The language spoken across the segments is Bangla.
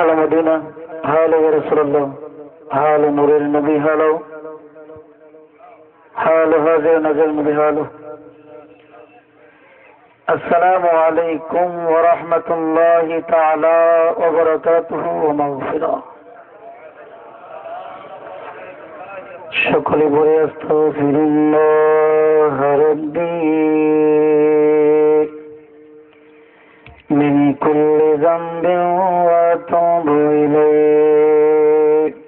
هلا مدينة، هلا يا رسول الله، هلا نور النبي، هلا هلا هذا نزل النبي، هلا. السلام عليكم ورحمة الله تعالى وبركاته ومغفرة. সকলে বলে আস্তাগফিরুল্লাহ রাব্বি মিন কুল্লি যামবিন ওয়া আতুবু ইলাইহি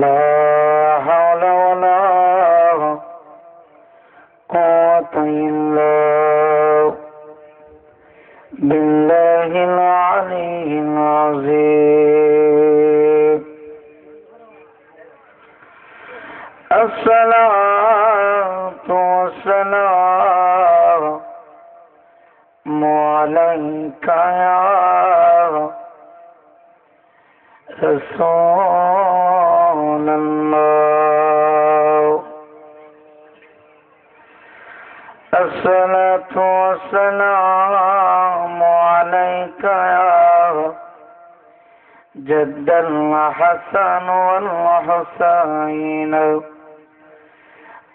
লা হাওলা ওয়ালা কুওয়াতা ইল্লা বিল্লাহিল আলিয়্যিল আযীম। الصلاة والسلام عليك يا رسول الله. الصلاة والسلام عليك يا جد الحسن والحسين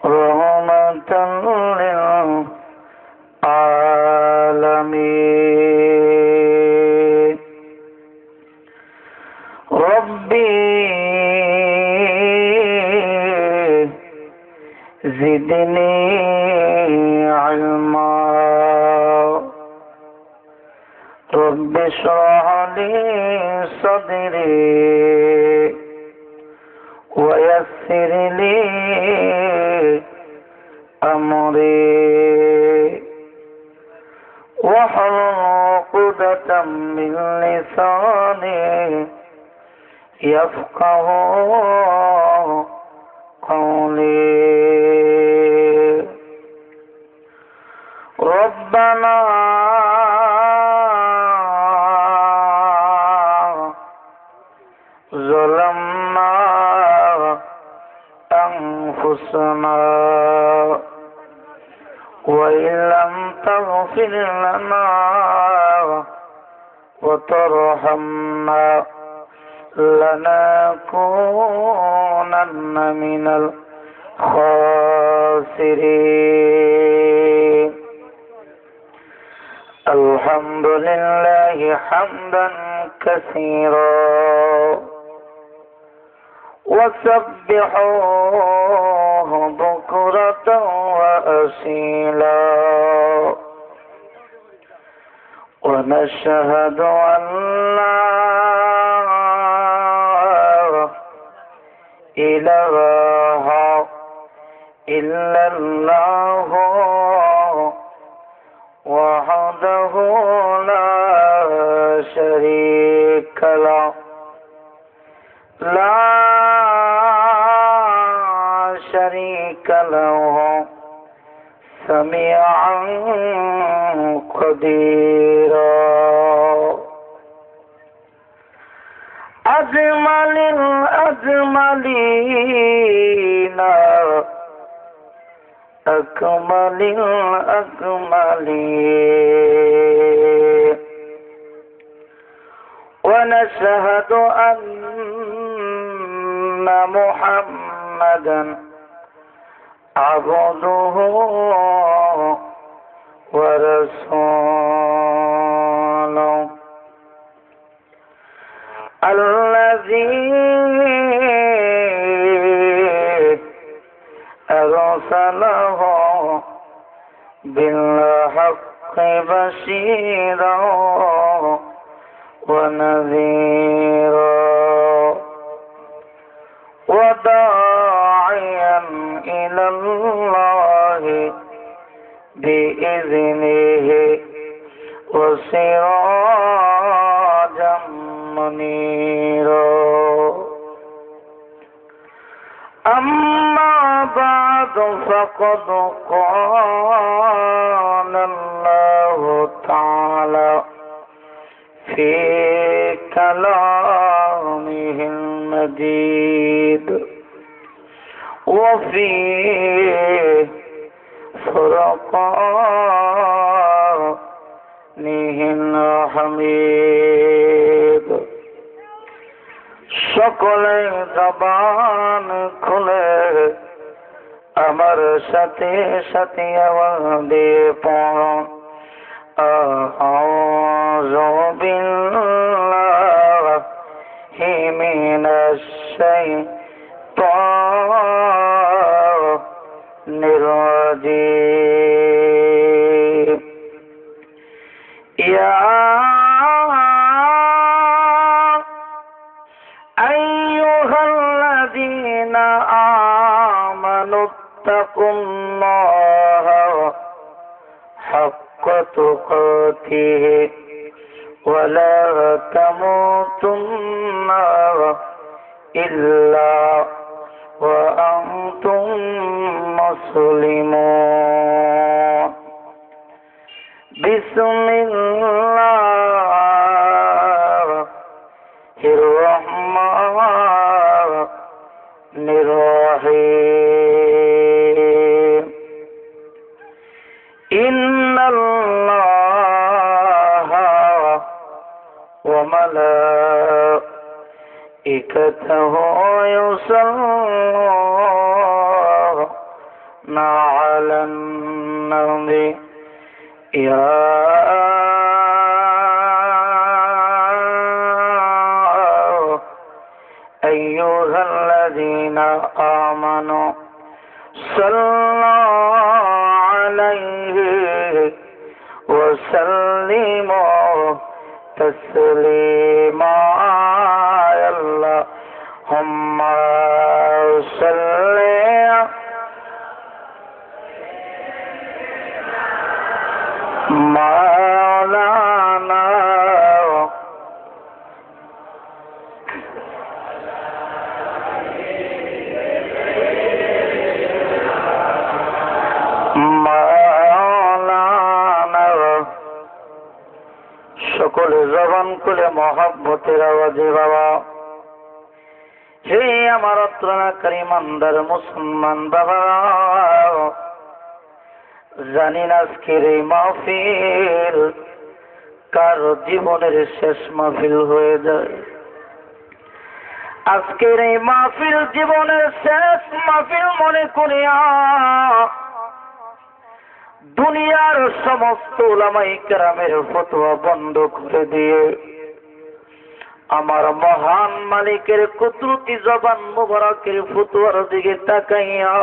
رحمة للعالمين. ربي زدني علما رب اشرح لي صدري ويسر لي أمري واحلل عقدة من لساني يفقه قولي. ربنا ظلمنا أنفسنا وإن لم تغفر لنا وترحمنا لنكونن من الخاسرين. الحمد لله حمدا كثيرا وسبحوه بكرة وأصيلا ونشهد أن لا إله إلا الله وحده لا شريك له لا شريك له سميعا قديرا. أجمل الأجملين أكمل الأكملين ونشهد أن محمدا عبده ورسوله الذي أرسله بالحق بشيرا ونذيرا وداعيا إلى الله بإذنه وسراجا منيرا. أما بعد فقد قال الله تعالى في كلامه المجيد وفي فرقانه الحميد সকলে জবান খুলে আমার সাথে সাথে আওয়াজ দিয়ে পড়ো আউযু বিল্লাহি মিনাশ শাইতানির রাজীম ইয়া আইয়ুহাল্লাযীনা আমানুত্তাকুল্লাহা হাক্কা তুকাতিহি ওয়া লা তামুতুন্না ইল্লা ওয়া আনতুম মুসলিমুন বিসমিল্লাহির রহমানির রহিম ইন্নাল্লাহা ওয়া মালাইকাতাহু ইউসাল্লুনা আলান নবী ইয়া আইয়ুহাল্লাযীনা আমানু সাল্লু আলাইহি ওয়া সাল্লিমু তাসলিমা আল্লাহুম্মা সাল্লি মাওলানা সকলে জবান খুলে মহব্বতের আওয়াজে বাবা হে আমার অত্রনাকারী ইমানদার মুসলমান বাবা জানি না আজকের এই মাহফিল কার জীবনের শেষ মাহফিল হয়ে যায়। আজকের এই মাহফিল জীবনের শেষ মাহফিল মনে করিয়া দুনিয়ার সমস্ত উলামায়ে কেরামের ফতোয়া বন্ধ করে দিয়ে আমার মহান মালিকের কুদরতি জবান মুবারকের ফতোয়ার দিকে তাকাইয়া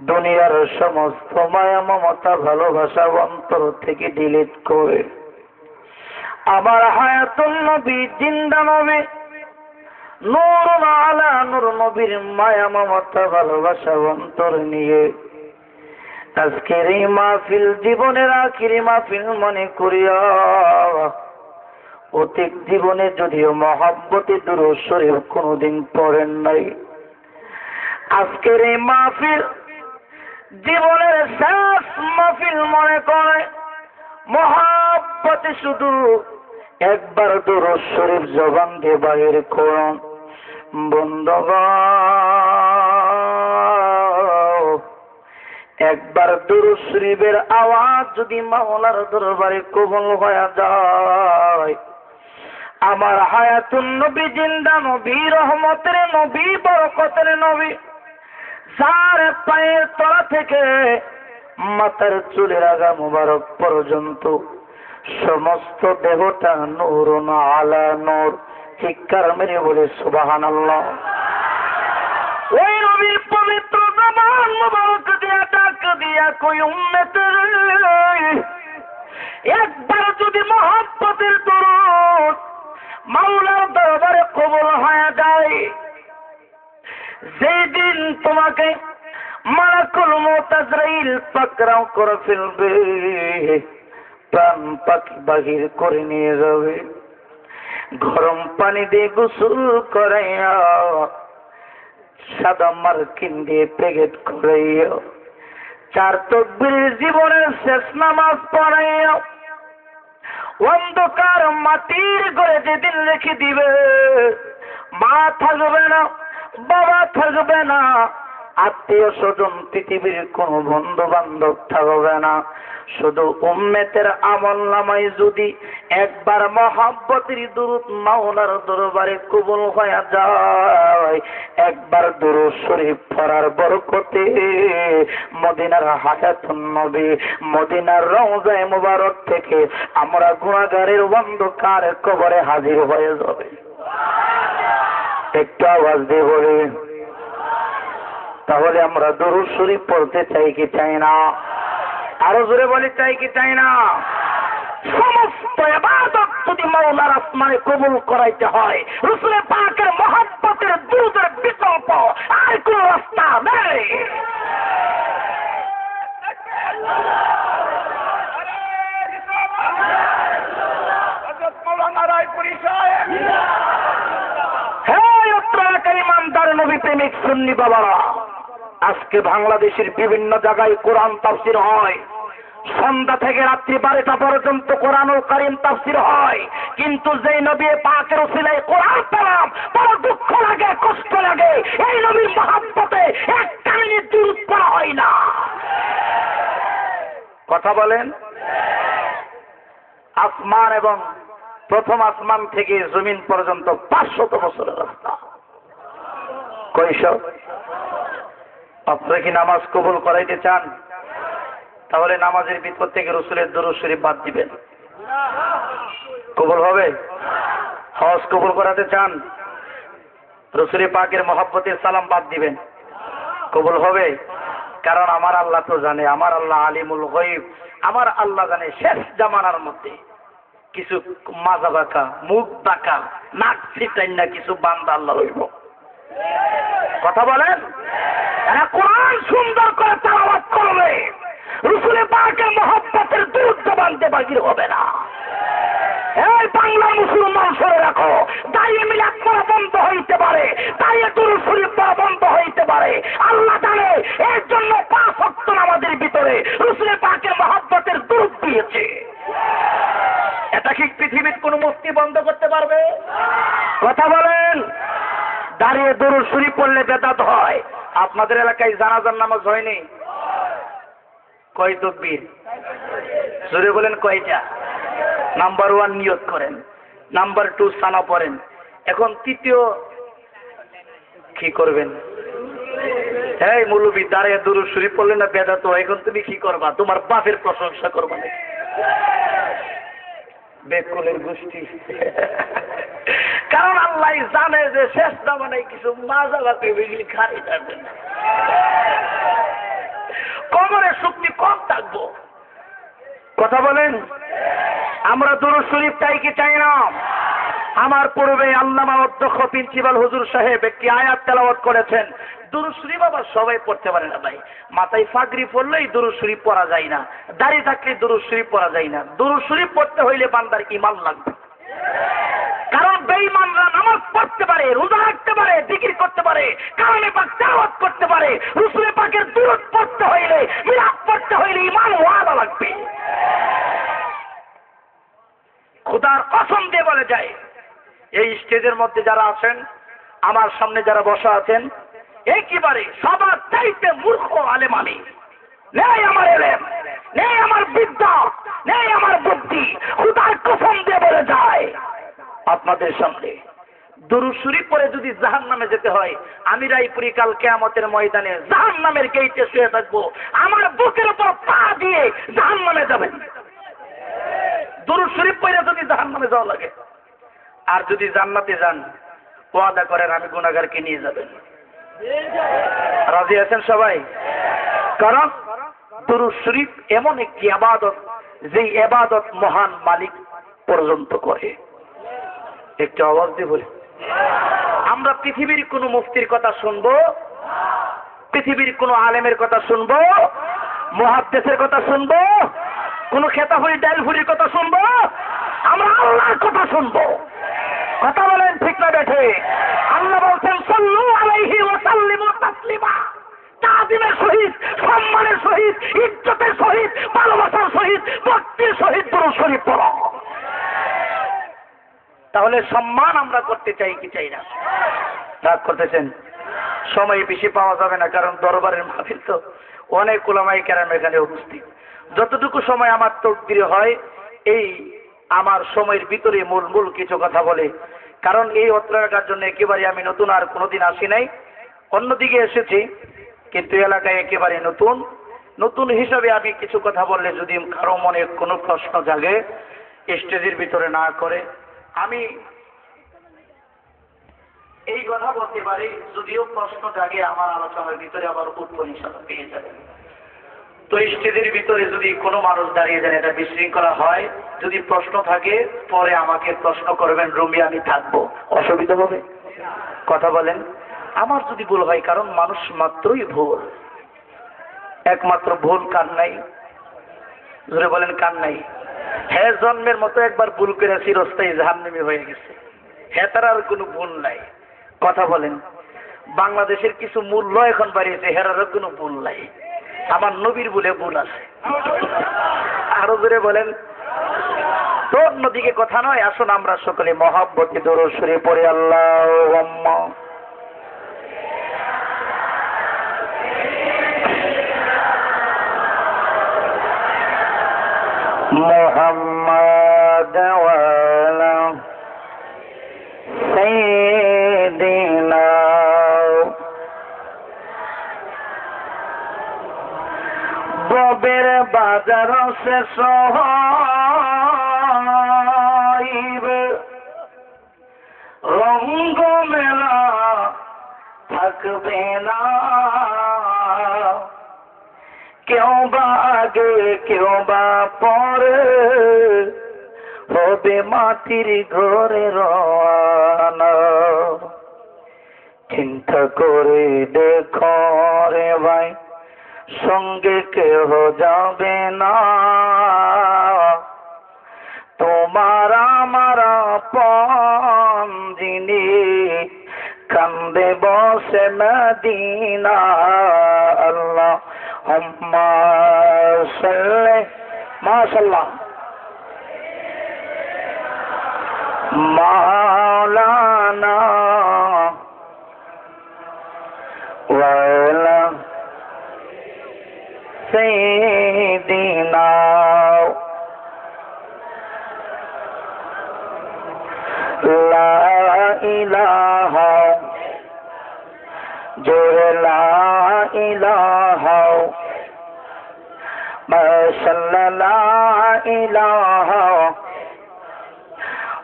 দুনিয়ার সমস্ত মায়া মমতা ভালোবাসা অন্তর থেকে ডিলিট করে আমার হায়াতুল নবী জিন্দা নবী নূরুন আলা নূর নবীর মায়া মমতা ভালোবাসা অন্তর নিয়ে আজকের এই মাহফিল জীবনের আখিরি মাহফিল মনে করিয়া অতীত জীবনে যদিও মহব্বতে দুরূদ শরীফ কোনোদিন পড়েন নাই, আজকের এই মাহফিল জীবনের শেষ মাহফিল মনে করে মহব্বতে শুধু একবার দুরূদ শরীফ জবান দিয়ে বাহির করুন। বন্ধুগণ, একবার দুরূদ শরীফের আওয়াজ যদি মাওলার দরবারে কবুল হয়ে যায়, আমার হায়াতুন নবী জিন্দা নবী রহমতের নবী বরকতের নবী যার পায়ের তলা থেকে মাথার চুলের আগা মুবারক পর্যন্ত সমস্ত দেহটা নূরুন আলা নূর, চিৎকার মেরে বলে সুবহানাল্লাহ। ওই নবীর পবিত্র জবান মুবারক দিয়া ডাক দিয়া কই উম্মতের একবার যদি মহব্বতের দরুদ মাওলার দরবারে কবুল হয়ে যায়, যেই দিন তোমাকে মালাকুল মউত আজরাইল পাকড়াও করে ফেলবে, প্রাণ পাখি বাহির করে নিয়ে যাবে, গরম পানি দিয়ে গোসল করাইয়া সাদা মার্কিন দিয়ে প্যাকেট করাইয়া 4 তাকবীরের জীবনের শেষ নামাজ পড়াইয়া অন্ধকার মাটির ঘরে যেদিন রেখে দিবে, মা থাকবে না, বাবা থাকবে না, আত্মীয় স্বজন, পৃথিবীর কোন বন্ধু বান্ধব থাকবে না। শুধু উম্মতের আমলনামায় যদি একবার মহব্বতের দুরূদ মাওলার দরবারে কবুল হয়ে যায়, একবার দুরূদ শরীফ পড়ার বরকতে মদিনার হায়াতুন নবী, মদিনার রওজায়ে মুবারক থেকে আমরা গুনাহগারের অন্ধকার কবরে হাজির হয়ে যাবে। একটু আওয়াজ দিয়ে বলি, তাহলে আমরা দুরূদ শরীফ পড়তে চাই কি চাই না? আরো জোরে বলি, চাই কি চাই না? সমস্ত ইবাদত যদি মাওলার আসমানে কবুল করাইতে হয়, রাসূল পাকের মহব্বতের দুরূদের বিকল্প আর কোন রাস্তা নেই। ইমানদার নবী প্রেমিক সুন্নি বাবারা, আজকে বাংলাদেশের বিভিন্ন জায়গায় কোরআন তাফসীর হয়, সন্ধ্যা থেকে রাত্রি 12টা পর্যন্ত কোরআনুল কারীম তাফসীর হয়, কিন্তু যেই নবী পাকের উসিলায় কোরআন পেলাম বড় দুঃখ লাগে, কষ্ট লাগে। এই নবীর মহব্বতে একটা মিনিট দুরূদ পড়া হয় না। কথা বলেন। আসমান এবং প্রথম আসমান থেকে জমিন পর্যন্ত 500 বছরের রাস্তা। কয়শো? আপনারা কি নামাজ কবুল করাইতে চান? তাহলে নামাজের ভিতর থেকে রাসূলের দুরূদ শরীফ বাদ দিবেন, কবুল হবে? হজ কবুল করাতে চান? রাসূল পাকের মহব্বতের সালাম বাদ দিবেন, কবুল হবে? কারণ আমার আল্লাহ তো জানে, আমার আল্লাহ আলিমুল গায়ব, আমার আল্লাহ জানে শেষ জামানার মধ্যে কিছু মাজা বাঁকা, মুখ বাঁকা, নাক ছিটাই না কিছু বান্দা আল্লাহ হইব। কথা বলেন। এরা কোরআন সুন্দর করে তেলাওয়াত করবে, রাসূল পাকের মহব্বতের দুধ জবানতে বাগির হবে না। এই বাংলা মুসলমান শুনে রাখো, দাঁড়িয়ে মিলাদ পড়া বন্ধ হইতে পারে, দাঁড়িয়ে দুরূদ শরীফ পড়া বন্ধ হইতে পারে, আল্লাহ জানে। এর জন্য 5 ওয়াক্ত নামাজের ভিতরে রাসূল পাকের মহব্বতের দুরূদ দিয়েছে। এটা কি পৃথিবীর কোন মুফতি বন্ধ করতে পারবে? কথা বলেন। দাঁড়িয়ে দুরূদ শরীফ পড়লে বেদাত হয়। আপনাদের এলাকায় জানাজার নামাজ হয়নি? কয় তাকবীর? জোরে বলেন কয়টা? নাম্বার 1 নিয়ত করেন, নাম্বার 2 সানা পড়েন, এখন তৃতীয় কি করবেন? এই মৌলবী দাঁড়িয়ে দুরূদ শরীফ পড়লে না বেদাত হয়, এখন তুমি কি করবা? তোমার বাপের প্রশংসা করবা নাকি? বেকুলের গোষ্ঠী। কারণ আল্লাহ জানে যে শেষ জামানায় কিছু মাজা বাকি বেগুলি খারি থাকবে না, কবরের শক্তি কম থাকবো। কথা বলেন। আমরা দুরূদ শরীফ চাই কি চাই না? আমার পূর্বে আল্লামা অধ্যক্ষ প্রিন্সিপাল হুজুর সাহেব একটি আয়াত তেলাওয়াত করেছেন। দুরূদ শরীফ আবার সবাই পড়তে পারে না ভাই। মাথায় পাগড়ি পরলেই দুরূদ শরীফ পড়া যায় না, দাড়ি থাকলে দুরূদ শরীফ পড়া যায় না। দুরূদ শরীফ পড়তে হইলে বান্দার ঈমান লাগবে। কারণ বেঈমানরা নামাজ পড়তে পারে, রোজা রাখতে পারে, জিকির করতে পারে, কালামে পাক তেলাওয়াত করতে পারে, রাসূল পাকের দুরূদ পড়তে হইলে, মিলাদ পড়তে হইলে ঈমান ওয়ালা লাগবে। খোদার কসম দিয়ে বলে যায়, এই স্টেজের মধ্যে যারা আছেন, আমার সামনে যারা বসা আছেন, একেবারে সবার চাইতে মূর্খ আলেম আমি। নেই আমার এলেম, নেই আমার বিদ্যা, নেই আমার বুদ্ধি। খোদার কসম দিয়ে বলে যায় আপনাদের সামনে, দুরূদ শরীফ পড়ে যদি জাহান্নামে যেতে হয়, আমি রায়পুরি কাল কিয়ামতের ময়দানে জাহান্নামের গেইটে শুয়ে থাকবো, আমার বুকের উপর পা দিয়ে জাহান্নামে যাবেন। দুরূদ শরীফ পড়ে যদি জাহান্নামে যাওয়া লাগে, আর যদি জান্নাতে যান, ওয়াদা করেন আমি গুনাহগারকে নিয়ে যাবেন। রাজি আছেন সবাই? কারণ দুরূদ শরীফ এমন একটি ইবাদত, যে ইবাদত মহান মালিক পর্যন্ত করে। একটু আওয়াজ দিয়ে বলি। আমরা পৃথিবীর কোন মুফতির কথা শুনবো, পৃথিবীর কোন আলেমের কথা শুনবো, মুহাদ্দিসের কথা শুনবো, কোন খেতাফুরি ডালফুরির কথা শুনবো? আমরা আল্লাহর কথা শুনবো। কথা বলেন ঠিক না বেঠে? আল্লাহ বলছেন সাল্লু আলাইহি ওয়া সাল্লিমু তাসলিমা। তাজিমের সহিত, সম্মানের সহিত, ইজ্জতের সহিত, ভালোবাসার সহিত, ভক্তির সহিত দুরূদ শরীফ পড়ো। তাহলে সম্মান আমরা করতে চাই কি চাই না? রাগ করতেছেন? সময় বেশি পাওয়া যাবে না, কারণ দরবারের মাহফিল তো, অনেক উলামায়ে কেরাম এখানে উপস্থিত। যতটুকু সময় আমার তকদিরে হয় এই আমার সময়ের ভিতরে মূল মূল কিছু কথা বলে, কারণ এই অত্র এলাকার জন্য একেবারে আমি নতুন, আর কোনোদিন আসি নাই। অন্যদিকে এসেছি, কিন্তু এলাকায় একেবারে নতুন। নতুন হিসাবে আমি কিছু কথা বললে যদি কারো মনে কোনো প্রশ্ন জাগে স্টেজের ভিতরে না করে, আমি এই কথা বলতে পারি। যদিও প্রশ্ন জাগে আমার আলোচনার ভিতরে আবার উত্তর হিসাবে পেয়ে যাবে। তো স্টেজের ভিতরে যদি কোনো মানুষ দাঁড়িয়ে যান, এটা বিশৃঙ্খলা হয়। যদি প্রশ্ন থাকে পরে আমাকে প্রশ্ন করবেন, রুমে আমি থাকবো, অসুবিধা হবে? কথা বলেন। আমার যদি ভুল হয়, কারণ মানুষ মাত্রই ভুল, একমাত্র ভুল কার নাই? জোরে বলেন, কার নাই? হ্যাঁ, জন্মের মতো একবার ভুল করে চিরস্থায়ী জাহান্নামী হয়ে গেছে, হ্যাঁ তার আর কোনো ভুল নাই। কথা বলেন। বাংলাদেশের কিছু মূল্য এখন বাড়িয়েছে, হেরারও কোনো ভুল নাই, আমার নবীর বলে ভুল আছে। আরো জোরে বলেন। তো অন্যদিকে কথা নয়, আসুন আমরা সকলে মহাব্বতে দরুদ শরীফ পড়ি। আল্লাহুম্মা মুহাম্মাদ ওয়া আলা সাইয়্যিদিনা ববের বাজার শেষ হইবে, রঙ্গ মেলা থাকবে না, কেউ বা আগে কেউ বা পরে হবে মাটির ঘরে রওনা। চিন্তা করে দেখো রে ভাই, সঙ্গে কেহ যাবে না, তোমার আমার আপন যিনি কান্দে বসে মদিনা। আল্লাহুম্মা সাল্লি মাশাআল্লাহ মাওলানা ওয়া আলা সাইয়্যিদিনা। লা ইলাহা জোরে লা ইলাহা মাশাআল্লাহ লা ইলাহা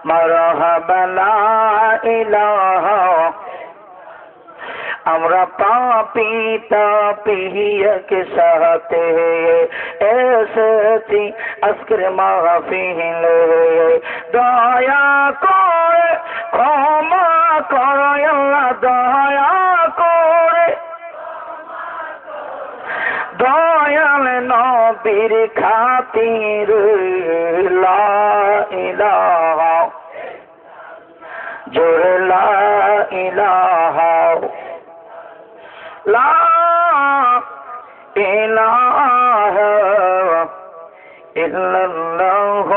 মারহাবা লা ইলাহা। আমরা পাপী তাপিয়াকে সাথে এসেছি আজকের মাহফিলে, দয়া করে ক্ষমা করো আল্লাহ, দয়া করে দয়াল নবীর খাতির। লা ইলাহা জোরে লা ইলাহা লা ইলাহা ইল্লাল্লাহ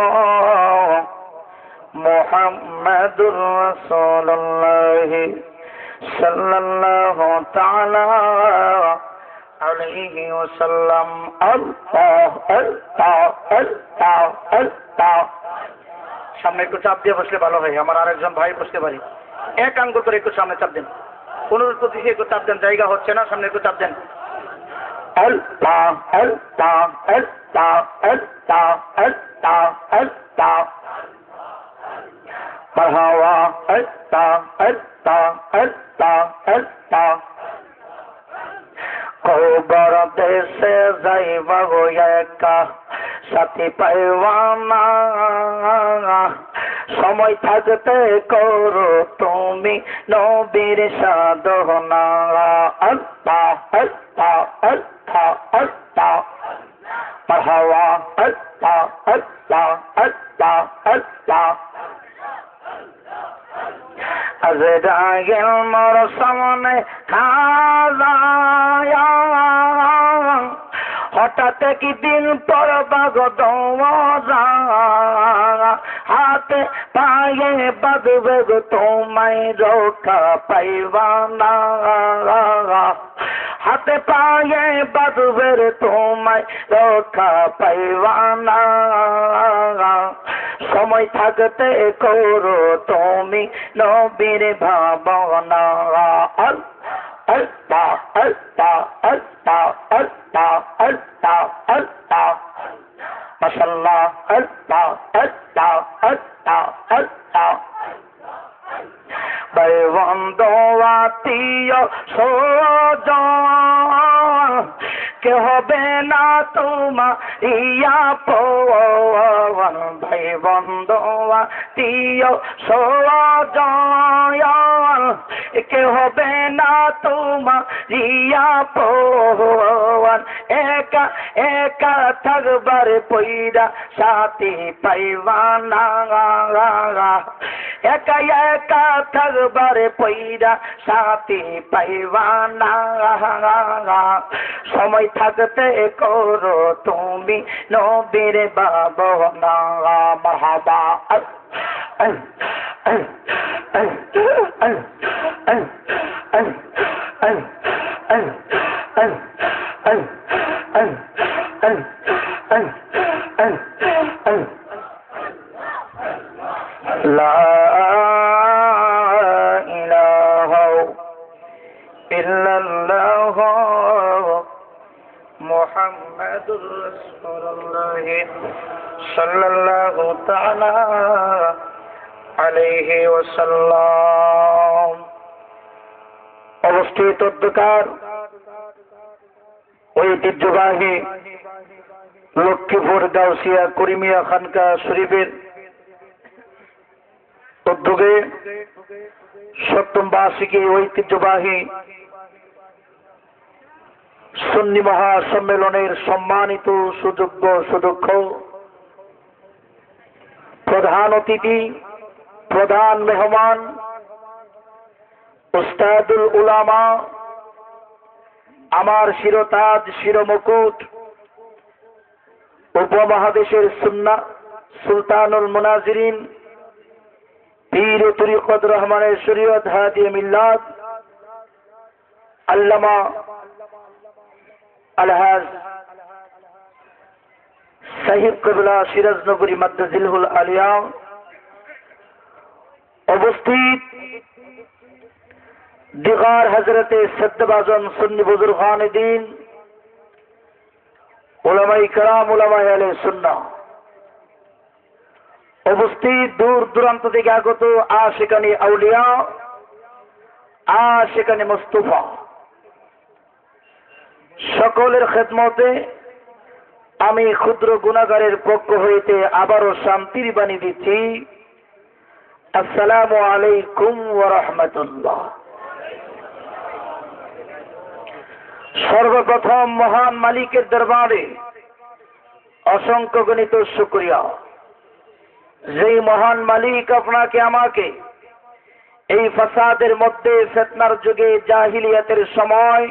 মুহাম্মাদুর রাসূলুল্লাহ সাল্লাল্লাহু তাআলা আলাইহি ওয়াসাল্লাম। আল্লাহ আল্লাহ আল্লাহ আল্লাহ। সামনে একটু চাপ দিয়ে বসলে ভালো হয়, আমার আরেকজন ভাই বসতে পারি। এক আঙ্গুল করে একটু সামনে চাপ দেন, অনুরোধ করছি একটু চাপ দেন, জায়গা হচ্ছে না, সামনে একটু চাপ দেন। আল্লাহ আল্লাহ আল্লাহ আল্লাহ আল্লাহ আল্লাহ মারহাবা আল্লাহ আল্লাহ আল্লাহ আল্লাহ। কবর দেশে যাইবা গো একা, সাথী পাইবা না, সময় থাকতে করো তুমি নবীর সাধনা। আল্লাহ আল্লাহ আল্লাহ আল্লাহ মারহাবা আল্লাহ আল্লাহ আল্লাহ আল্লাহ। আজরাইল মোর সামনে খাজায়া হঠাৎ একদিন পড়বা গো দোয়া হাতে পায়ে বাঁধবে গো তোমায় রক্ষা পাইবা না হাতে পায়ে বাঁধবে রে তোমায় রক্ষা পাইবা না সময় থাকতে করো তুমি নবীর ভাবনা আল্লাহ আল্লাহ আল্লাহ আল্লাহ আল্লাহ আল্লাহ মাশাআল্লাহ আল্লাহ আল্লাহ আল্লাহ আল্লাহ বন্ধু আত্মীয় স্বজন কে হবে না তোমার ইয়া পবন ভাই বন্ধু আত্মীয় স্বজন কে হবে না তোমার ইয়া পবন একা একা থাকবার পয়রা সাথী পাইবা না একা একা থাকবার পয়রা সাথী পাইবা না সময় থাকতে করো তুমি নবীর ভাবনা মারহাবা লা ইলাহা ইল্লাল্লাহ মুহাম্মাদুর রাসূলুল্লাহ সাল্লাল্লাহু তাআলা আলাইহি ওয়াসাল্লাম। অবস্থিত অধ্যকার ঐতিহ্যবাহী লক্ষ্মীপুর গাউসিয়া করিমিয়া খানকা শরীফের উদ্যোগে সপ্তম বার্ষিকী ঐতিহ্যবাহী সুন্নি মহাসম্মেলনের সম্মানিত সুযোগ্য সুদক্ষ প্রধান অতিথি প্রধান মেহমান উস্তাদুল উলামা আমার শিরতাজ শিরমুকুট উপমহাদেশের সুলতানুল মুনাজিরিন পীর তরিকত রহমানের শরীয়ত হাদি মিল্লাত আল্লামা আলহাজ সাহিব কবিলা সিরাজনগরী মাদ্দাজিলহুল আলিয়া উপস্থিত দিগার হজরতে সদ্দাবাজন সুন্নি বুজুর্গান দ্বীন উলামায়ে কেরাম উলামায়ে আহলে সুন্নাহ উপস্থিত দূর দূরান্ত থেকে আগত আশিকানি আউলিয়া আশিকানি মুস্তাফা সকলের খেদমতে আমি ক্ষুদ্র গুনাহগারের পক্ষ হইতে আবারও শান্তির বাণী দিচ্ছি। আসসালামু আলাইকুম ওয়া রাহমাতুল্লাহ। সর্বপ্রথম মহান মালিকের দরবারে অসংখ্য গণিত শুকরিয়া, যেই মহান মালিক আপনাকে আমাকে এই ফাসাদের মধ্যে ফিতনার যুগে জাহিলিয়াতের সময়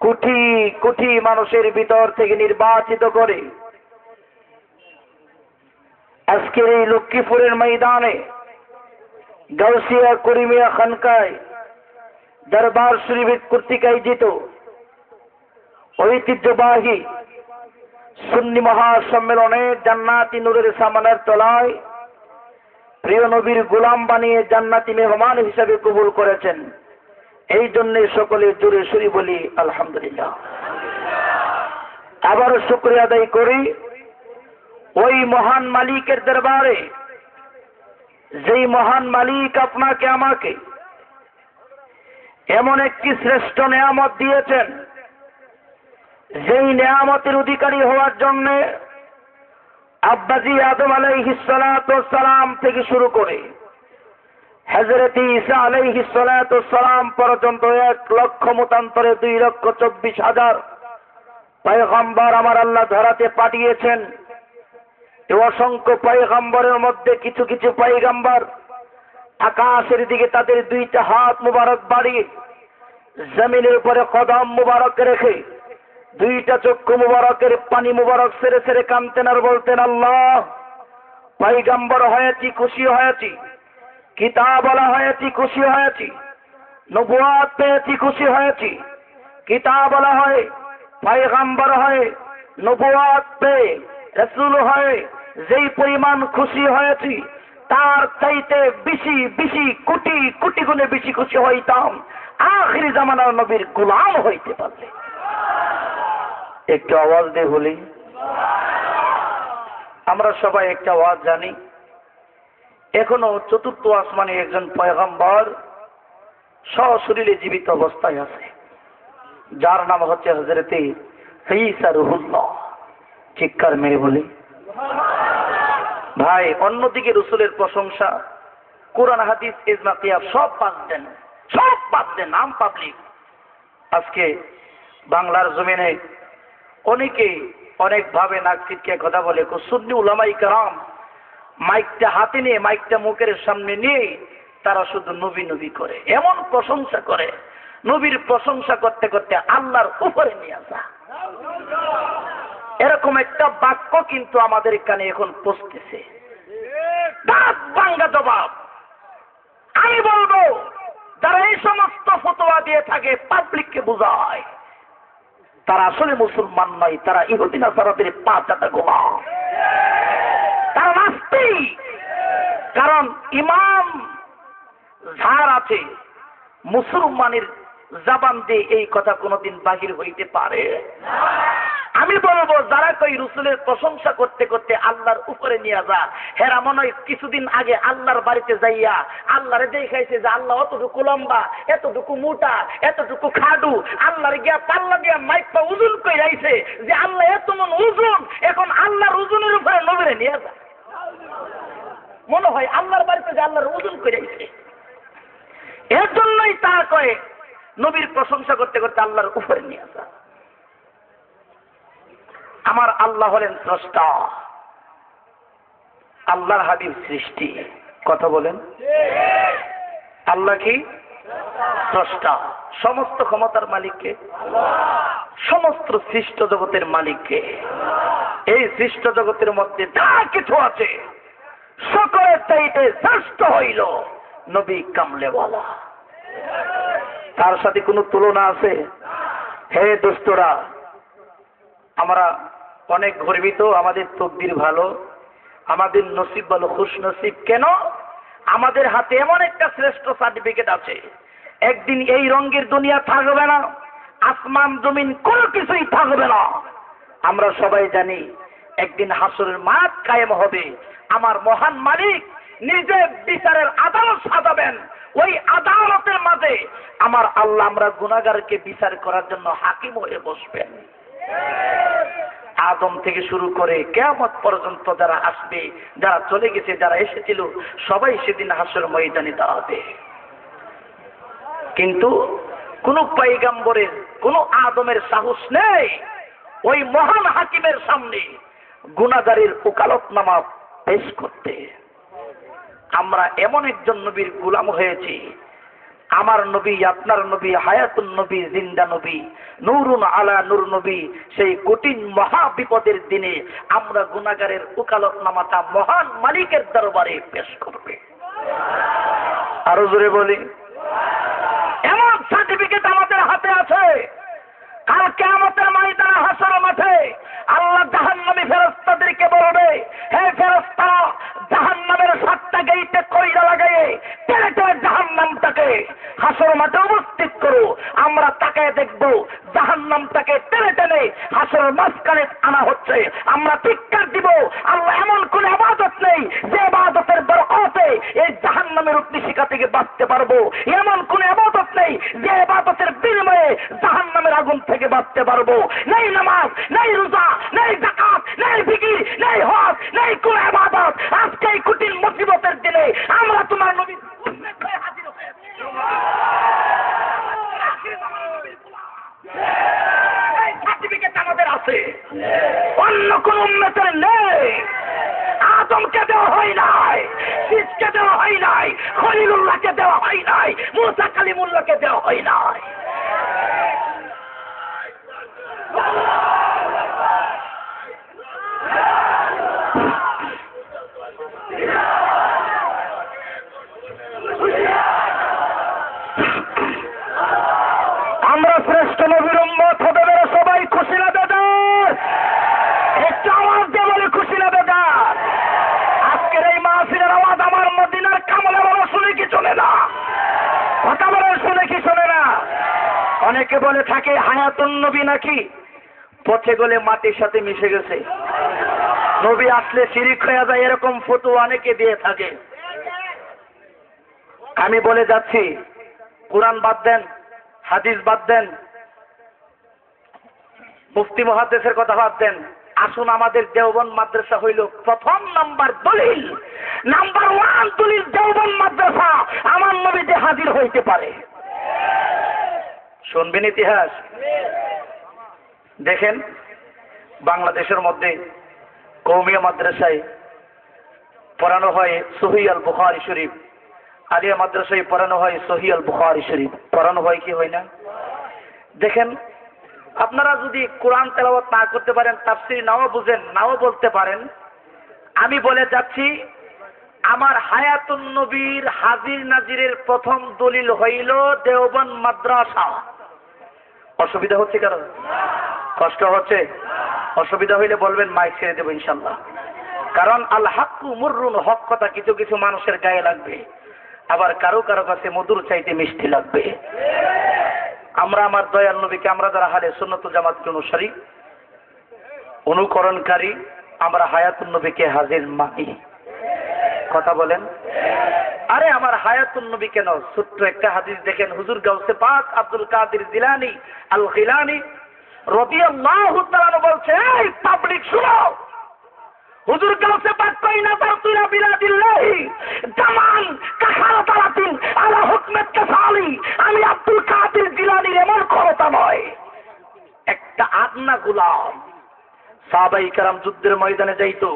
কোটি কোটি মানুষের ভিতর থেকে নির্বাচিত করে আজকের এই লক্ষ্মীপুরের ময়দানে গাউসিয়া করিমিয়া খানকায় দরবার শরীফ কর্তৃক আয়োজিত ঐতিহ্যবাহী সুন্নি মহাসম্মেলনে জান্নাতি নূরের সামানের তলায় প্রিয় নবীর গোলাম বানিয়ে জান্নাতি মেহমান হিসেবে কবুল করেছেন। এই জন্য সকলে জোরে সুরি বলি আলহামদুলিল্লাহ। আবারও শুকরিয়া আদায় করি ওই মহান মালিকের দরবারে, যেই মহান মালিক আপনাকে আমাকে এমন একটি শ্রেষ্ঠ নেয়ামত দিয়েছেন, যেই নেয়ামতের অধিকারী হওয়ার জন্য আব্বাজি আদম আলাইহিস সালাতু সালাম থেকে শুরু করে হযরত ঈসা আলাইহিস সালাতু সালাম পর্যন্ত 1 লক্ষ মতান্তরে 2,24,000 পয়গম্বর আমার আল্লাহ ধরাতে পাঠিয়েছেন। এই অসংখ্য পয়গম্বরের মধ্যে কিছু কিছু পয়গম্বর আকাশের দিকে তাদের 2টা হাত মুবারক বাড়িয়ে জমিনের উপরে কদম মুবারক রেখে দুইটা চক্ষু মুবারকের পানি মুবারক ছেড়ে ছেড়ে কাঁদতেন আর বলতেন, আল্লাহ, পয়গম্বর হয়েছি, খুশি হয়েছি, কিতাব বলা হয়েছি, খুশি হয়েছি, নবুয়াত পেয়েছি, খুশি হয়েছি। কিতাব বলা হয়, পয়গম্বর হয়ে, নবুয়াত পেয়ে, রাসূল হয়ে যেই পরিমাণ খুশি হয়েছি, তার চাইতে বেশি বেশি কোটি কোটি গুণে বেশি খুশি হইতাম আখিরি জামানার নবীর গোলাম হইতে পারলে। একটু আওয়াজ দিয়ে বলি। আমরা সবাই একটা আওয়াজ জানি, এখনো চতুর্থ আসমানে একজন পয়গম্বর সশরীরে জীবিত অবস্থায় আছে, যার নাম হচ্ছে হযরতে ঈসা রূহুল্লাহ। চিৎকার মেরে বলি ভাই। অন্যদিকে রসুলের প্রশংসা, কোরআন হাদিস ইজমা কিয়াস সব বাদ দেন, সব বাদ দেন, নাম পাবলিক। আজকে বাংলার জমিনে অনেকে অনেক ভাবে নাক ছিটকে কথা বলে। সুন্নি উলামায়ে কেরাম মাইকটা হাতে নিয়ে, মাইকটা মুখের সামনে নিয়ে তারা শুধু নবী নবী করে, এমন প্রশংসা করে, নবীর প্রশংসা করতে করতে আল্লাহর উপরে নিয়ে আসা। এরকম একটা বাক্য কিন্তু আমাদের কানে এখন পৌঁছতেছে। দাঁত ভাঙ্গা জবাব। আমি বলবো, যারা এই সমস্ত ফতোয়া দিয়ে থাকে, পাবলিককে বুঝায়, তারা আসলে মুসলমান নয়, তারা ইহুদি নাসারাদের পা চাটা গোলাম, তারা নাস্তিক। কারণ ইমাম যার আছে, মুসলমানের জবান দিয়ে এই কথা কোনোদিন বাহির হইতে পারে। আমি বলবো, যারা কই রসুলের প্রশংসা করতে করতে আল্লাহর উপরে নিয়ে যা, হেরা মনে হয় কিছুদিন আগে আল্লাহর বাড়িতে যাইয়া আল্লাহরে দেখাইছে যে আল্লাহ অতটুকু লম্বা, এতটুকু মোটা, এতটুকু খাডু, আল্লাহরে গিয়া পাল্লা দিয়া মাইপা ওজন করে আইছে যে আল্লাহ এত মন ওজন, এখন আল্লাহর ওজনের উপরে নবীরে নিয়ে যা। মনে হয় আল্লাহর বাড়িতে যে আল্লাহর ওজন করে আইছে। এর জন্যই তা কয়ে নবীর প্রশংসা করতে করতে আল্লাহর উপরে নিয়ে আসা। আমার আল্লাহ হলেন স্রষ্টা, আল্লাহর হাবিব সৃষ্টি। কথা বলেন, আল্লাহ কি স্রষ্টা? সমস্ত ক্ষমতার মালিককে, সমস্ত সৃষ্ট জগতের মালিককে। এই সৃষ্ট জগতের মধ্যে যা কিছু আছে সকলের চাইতে শ্রেষ্ঠ হইল নবী কামলেওয়ালা। তার সাথে কোনো তুলনা আছে? হে দোস্তরা, আমরা অনেক গর্বিত, আমাদের তকদির ভালো, আমাদের নসিব ভালো, খুশ নসিব। কেন? আমাদের হাতে এমন একটা শ্রেষ্ঠ সার্টিফিকেট আছে। একদিন এই রঙের দুনিয়া থাকবে না, আসমান জমিন কোনো কিছুই থাকবে না। আমরা সবাই জানি একদিন হাসরের মাঠ কায়েম হবে, আমার মহান মালিক নিজে বিচারের আদালত সাজাবেন। ওই আদালতের মাঝে আমার আল্লাহ আমরা গুনাহগারকে বিচার করার জন্য হাকিম হয়ে বসবেন। আদম থেকে শুরু করে কিয়ামত পর্যন্ত যারা আসবে, যারা চলে গেছে, যারা এসেছিল, সবাই সেদিন হাসর ময়দানে দাঁড়াবে। কিন্তু কোন পয়গম্বরের, কোন আদমের সাহস নেই ওই মহান হাকিমের সামনে গুনাহগারের ওকালতনামা পেশ করতে। আমরা এমন একজন নবীর গোলাম হয়েছি, আমার নবী, আপনার নবী, হায়াতুন নবী, জিন্দা নবী, নূরুন আলা নূর নবী। সেই কঠিন মহা বিপদের দিনে আমরা গুনাহগারের ওকালতনামাটা মহান মালিকের দরবারে পেশ করবে। আরো জোরে বলি, এমন সার্টিফিকেট আমাদের হাতে আছে। কাল কিয়ামতের ময়দানে হাসর মাঠে আল্লাহ জাহান্নামী ফেরেশতাদেরকে বলবে, হে ফেরেশতারা, জাহান্নামের 7টা গেইটে কইরা লাগায়ে টেনে টেনে জাহান্নামটাকে হাসর মাঠে উপস্থিত করো। আমরা তাকায় দেখবো জাহান্নামটাকে টেনে টেনে হাসরের মাঝখানে আনা হচ্ছে। আমরা ধিক্কার দিব, আল্লাহ এমন কোন ইবাদত নেই যে ইবাদতের বরকতে এই জাহান্নামের অগ্নিশিখা থেকে বাঁচতে পারবো। এমন কোন ইবাদত নেই যে ইবাদতের বিনিময়ে জাহান্নামের আগুন থেকে বাঁচতে পারবো। নেই নামাজ, নেই রোজা, নেই যাকাত, নেই জিকির, নেই হজ, নেই কোন ইবাদত। আজকে এই কঠিন মুসিবতের দিনে আমরা তোমার নবীর উম্মত হয়ে হাজির হয়েছি। এই সার্টিফিকেট আমাদের আছে, অন্য কোন উম্মতের নেই। আদমকে দেওয়া হয় নাই, শীষকে দেওয়া হয় নাই, খলিলুল্লাহকে দেওয়া হয় নাই, মুসা কালিমুল্লাহকে দেওয়া হয় নাই। অনেকে বলে থাকে হায়াতুন নবী নাকি পচে গলে মাটির সাথে মিশে গেছে, নবী আসলে শিরিক হয়ে যায়, এরকম ফতোয়া অনেকে দিয়ে থাকে। আমি বলে যাচ্ছি, কুরআন বাদ দেন, হাদিস বাদ দেন, মুফতি মুহাদ্দিসের কথা বাদ দেন, আসুন আমাদের দেওবন্দ মাদ্রাসা হইল প্রথম নাম্বার দলিল, নাম্বার 1 দলিল দেওবন্দ মাদ্রাসা আমার নবীতে হাজির হইতে পারে। শুনবেন ইতিহাস, দেখেন বাংলাদেশের মধ্যে কওমিয়া মাদ্রাসায় পড়ানো হয় সহিহ আল বুখারী শরীফ, আলিয়া মাদ্রাসায় পড়ানো হয় সহিহ আল বুখারী শরীফ, পড়ানো হয় কি হয় না? দেখেন আপনারা যদি কোরআন তেলাওয়াত না করতে পারেন, তাফসীর নাও বুঝেন, নাও বলতে পারেন, আমি বলে যাচ্ছি আমার হায়াতুন নবীর হাজির নাজিরের প্রথম দলিল হইল দেওবন্দ মাদ্রাসা। অসুবিধা হচ্ছে কারণ? কষ্ট হচ্ছে? অসুবিধা হইলে বলবেন, মাইক ছেড়ে দেবো ইনশাল্লাহ। কারণ আল হাক্কু মুররুন, হক কথা কিছু কিছু মানুষের গায়ে লাগবে, আবার কারো কারো কাছে মধুর চাইতে মিষ্টি লাগবে। আমরা আমার দয়াল নবীকে, আমরা যারা আহলে সুন্নাত ওয়াল জামাতের অনুসারী অনুকরণকারী, আমরা হায়াতুন নবীকে হাজির মানি। কথা বলেন? আরে আমার হায়াতুন নবী কেন? ছোট্ট একটা হাদিস দেখেন, হুজুর গাউসে পাক আব্দুল কাদের জিলানী আল গিলানী রাদিয়াল্লাহু তাআলা বলছে, এই পাবলিক শুনো, হুজুর গাউসে পাক কই না তারতুলা বিলাদিল্লাহি জামান কাহারাতালাতিন আলা হুকমাত কাসালি, আমি আব্দুল কাদের জিলানীর এমন ক্ষমতা নয়। একটা আদনা গোলাম সাহাবায়ে কেরাম যুদ্ধের ময়দানে যাইতো,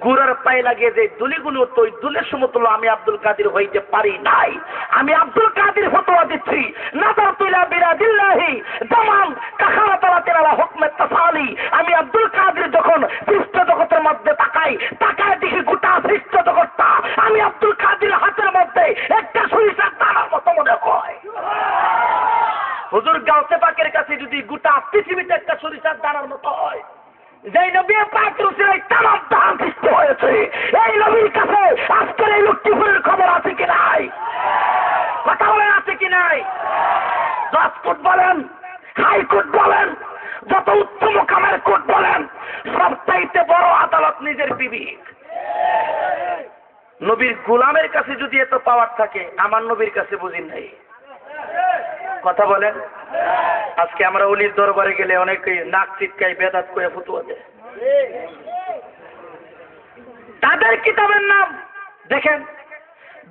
গুড়ার পায়ে লাগিয়ে যে দুলিগুলো তো ওই দুলের সমতুল্য আমি আব্দুল কাদের হইতে পারি নাই। আমি আব্দুল কাদের ফতোয়া দিচ্ছি, নাযারতুলা বিরাদিল্লাহি জামান কাহারাতালাতিন আলা হুকমাত কাসালি, আমি আব্দুল কাদের যখন সৃষ্ট জগতের মধ্যে তাকাই, তাকায় দেখি গোটা সৃষ্ট জগৎটা আমি আব্দুল কাদের হাতের মধ্যে একটা সরিষার দানার মতো মনে হয়। হুজুর গাউসে পাকের কাছে যদি গোটা পৃথিবীতে একটা সরিষার দানার মতো হয়, যেই নবী পাক রসুলের তামাম দান সৃষ্টি হয়েছে, এই নবীর কাছে আজকের এই লক্ষ্মীপুরের খবর আছে কি নাই? কথা বলেন, আছে কি নাই? জজকোর্ট বলেন, হাইকোর্ট বলেন, যত উচ্চ মোকামের কোর্ট বলেন, সবচাইতে বড় আদালত নিজের বিবেক। নবীর গোলামের কাছে যদি এত পাওয়ার থাকে, আমার নবীর কাছে বুঝি নাই। কথা বলেন? আজকে আমরা ওলির দরবারে গেলে অনেকে নাক চিটকাই বেদাত করে ফতোয়া দেয়। তাদের কিতাবের নাম দেখেন,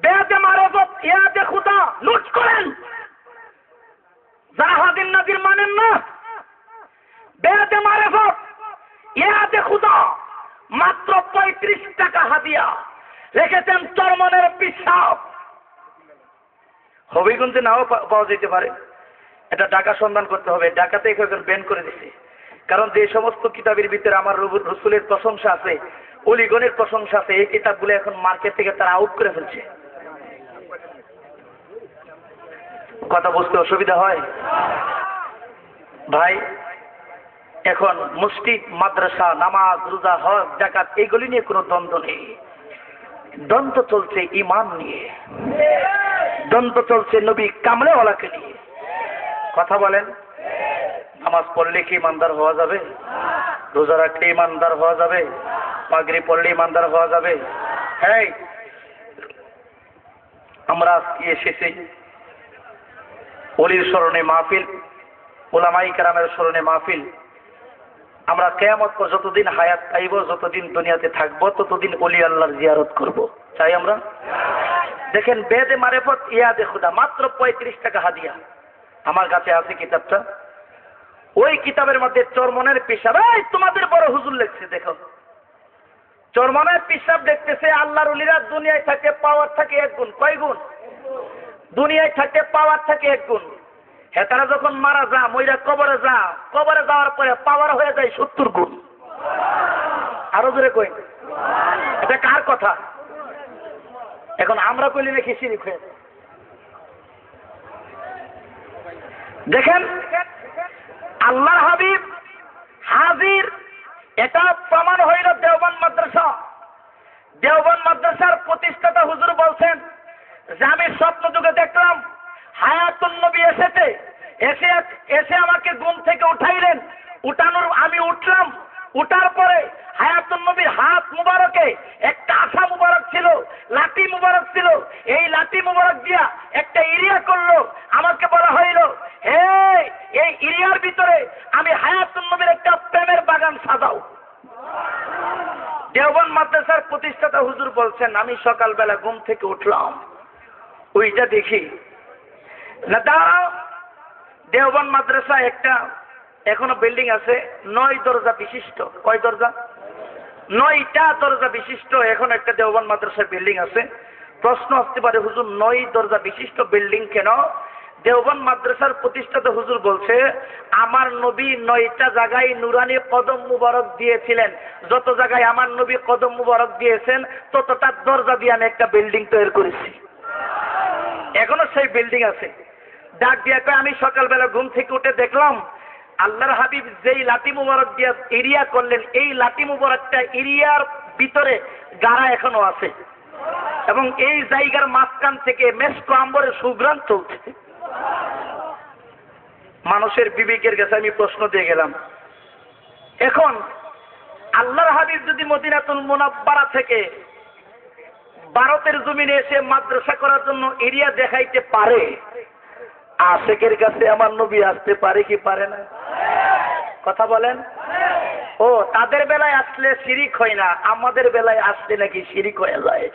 বেয়াতে মারিফত ইয়াতে খুদা, নোট করেন। যারা হাদিস নাজির মানেন না, বেয়াতে মারিফত ইয়াতে খুদা মাত্র 35 টাকা হাদিয়া রেখেছেন চরমনের পিসাব। হবিগঞ্জে নাও পাওয়া যেতে পারে, এটা টাকা সন্ধান করতে হবে। ঢাকাতে এখন ব্যান করে দিচ্ছে, কারণ যে সমস্ত কিতাবের ভিতরে আমার রসুলের প্রশংসা আছে, অলিগণের প্রশংসা আছে, এই কিতাবগুলো এখন মার্কেট থেকে তারা আউট করে ফেলছে। কথা বুঝতে অসুবিধা হয় ভাই? এখন মসজিদ, মাদ্রাসা, নামাজ, রোজা, হজ, যাকাত এইগুলি নিয়ে কোনো দ্বন্দ্ব নেই। দ্বন্দ্ব চলছে ঈমান নিয়ে, দ্বন্দ্ব চলছে নবী কামলেওয়ালাকে নিয়ে। কথা বলেন? নামাজ পড়লে কি ইমানদার হওয়া যাবে? রোজা রাখলে ইমানদার হওয়া যাবে? পাগড়ি পড়লে ইমানদার হওয়া যাবে? হ্যাঁ, আমরা আজকে এসেছি ওলির স্মরণে মাহফিল, ওলামায়ে কেরামের স্মরণে মাহফিল। আমরা কিয়ামত পর্যন্ত যতদিন হায়াত পাইব, যতদিন দুনিয়াতে থাকবো, ততদিন ওলি আল্লাহর জিয়ারত করব। চাই আমরা? দেখেন, বেদে মারিফত ইয়াদে খুদা মাত্র 35 টাকা হাদিয়া। আমার কাছে আছে কিতাবটা, ওই কিতাবের মধ্যে চরমনের পিসাব, এই তোমাদের বড় হুজুর লিখছে, দেখো চরমনের পিসাব দেখতেছে আল্লাহর ওলিরা দুনিয়ায় থাকে পাওয়ার থাকে 1 গুণ। কয় গুণ? দুনিয়ায় থাকে পাওয়ার থাকে 1 গুণ। হেতারা যখন মারা যা, মইরা কবরে যা, কবরে যাওয়ার পরে পাওয়ার হয়ে যায় 70 গুণ। আরো জোরে কই, এটা কার কথা? এখন আমরা কইলে নাকি শিরিক হয়ে যায়। দেখেন, আল্লাহর হাবিব হাজির, এটা প্রমাণ হইল দেওবন্দ মাদ্রাসা। দেওবন্দ মাদ্রাসার প্রতিষ্ঠাতা হুজুর বলছেন যে আমি স্বপ্ন যুগে দেখলাম হায়াতুন নবী এসেছে, এসে এসে আমাকে ঘুম থেকে উঠাইলেন। উঠানোর আমি উঠলাম। উঠার পরে হায়াতুন নবীর হাত মুবারকে একটা আশা মুবারক ছিল, লাঠি মুবারক ছিল। এই লাঠি মুবারক দিয়া একটা ইরিয়া করলো। আমাকে বলা হইল, হে এই ইরিয়ার ভিতরে আমি হায়াতুন নবীর একটা প্রেমের বাগান সাজাও। দেওবন্দ মাদ্রাসার প্রতিষ্ঠাতা হুজুর বলছেন, আমি সকালবেলা ঘুম থেকে উঠলাম, ওইটা দেখি না দাঁড়াও। দেওবন্দ মাদ্রাসা একটা এখনো বিল্ডিং আছে, 9 দরজা বিশিষ্ট। কয় দরজা? 9টা দরজা বিশিষ্ট এখন একটা দেওবন্দ মাদ্রাসার বিল্ডিং আছে। প্রশ্ন আসতে পারে, হুজুর 9 দরজা বিশিষ্ট বিল্ডিং কেন? দেওবন্দ মাদ্রাসার প্রতিষ্ঠাতা হুজুর বলছে, আমার নবী 9টা জায়গায় নুরানি কদম মুবারক দিয়েছিলেন। যত জায়গায় আমার নবী কদম মুবারক দিয়েছেন ততটা দরজা দিয়ে আমি একটা বিল্ডিং তৈরি করেছি। এখনো সেই বিল্ডিং আছে। ডাক দিয়া কয়, আমি সকালবেলা ঘুম থেকে উঠে দেখলাম আল্লাহর হাবিব যেই লাঠি মুবারক দিয়া এরিয়া করলেন, এই লাঠি মুবারকটা এরিয়ার ভিতরে গাড়া এখনো আছে এবং এই জায়গার মাঝখান থেকে মেশক আম্বরের সুঘ্রাণ চলছে। মানুষের বিবেকের কাছে আমি প্রশ্ন দিয়ে গেলাম, এখন আল্লাহর হাবিব যদি মদিনাতুল মুনাব্বারা থেকে ভারতের জমিনে এসে মাদ্রাসা করার জন্য এরিয়া দেখাইতে পারে, আশেকের কাছে আমার নবী আসতে পারে কি পারে না? কথা বলেন। ও তাদের বেলায় আসলে শিরিক হয় না, আমাদের বেলায় আসলে নাকি শিরিক হয়ে যায়।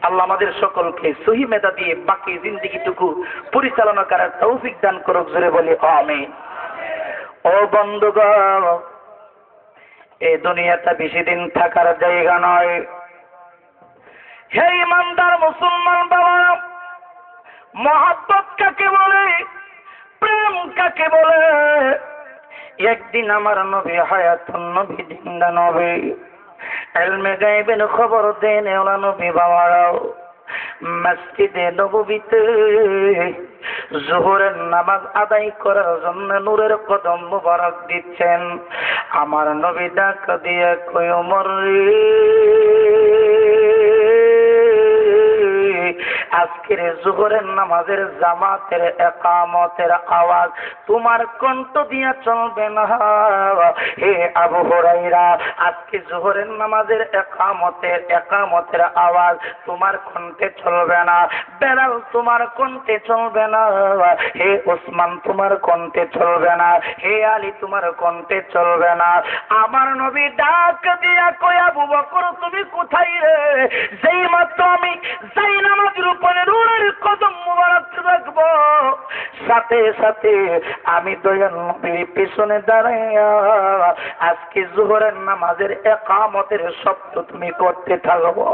আল্লাহ আমাদের সকলকে সহি মেধা দিয়ে বাকি জিন্দেগিটুকু পরিচালনা করার তৌফিক দান করুক। জোরে বলি আমিন। ও বন্ধুগণ, এই দুনিয়াটা বেশি দিন থাকার জায়গা নয়। হে ইমানদার মুসলমান বাবা, মহব্বত কাকে বলে, প্রেম কাকে বলে? একদিন আমার নবী হায়াতুন নবী জিন্দা নবী ইলমে গায়বের খবর দেন ওলা নবী বাবারাও মসজিদে নববীতে যোহরের নামাজ আদায় করার জন্য নূরের কদম মুবারক দিচ্ছেন। আমার নবী ডাক দিয়ে কই, ওমর রে, আজকের যোহরের নামাজের জামাতের একামতের আওয়াজ তোমার কণ্ঠ দিয়া চলবে না। হে আবু হুরায়রা, আজকে যোহরের নামাজের একামতের আওয়াজ তোমার কণ্ঠে চলবে না। বেলাল তোমার কণ্ঠে চলবে না। হে ওসমান তোমার কণ্ঠে চলবে না। হে আলী তোমার কণ্ঠে চলবে না। আমার নবী ডাক দিয়া কই, আবু বকর তুমি কোথায় রে? যেই মাত্র আমি যাই নামাজের উপরে নূরের কদম মুবারক রাখবো, সাথে সাথে আমি দয়াল নবীর পিছনে দাঁড়াইয়া আজকে যোহরের নামাজের একামতের শব্দ তুমি করতে থাকবো।